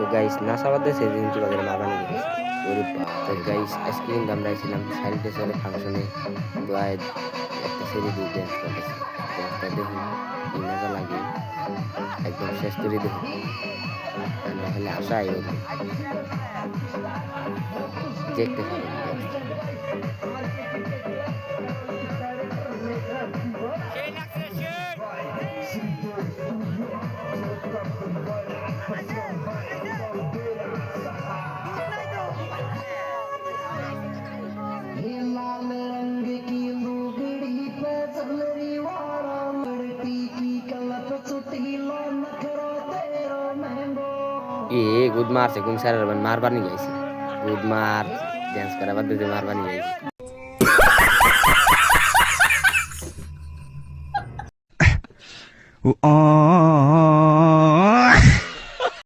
তো গাইস নাসাবাদে সেদিন কি বাজারে মারবানি গেছে তো গাইস আজকে কিন্তু আমরা ছিলাম সাইডে চলে ফাংশনে কিন্তু একটা সেরি দিয়ে ড্যান্স করতেছে ড্যান্সটা দেখুন কি মজা লাগে একদম শেষ করে দেখুন হলে আশাই হলো দেখতে পারেন ए गुड मार से गुम सारा बन मार बार नहीं गई सी गुड मार डांस करा बाद दे मार बार नहीं गई ओ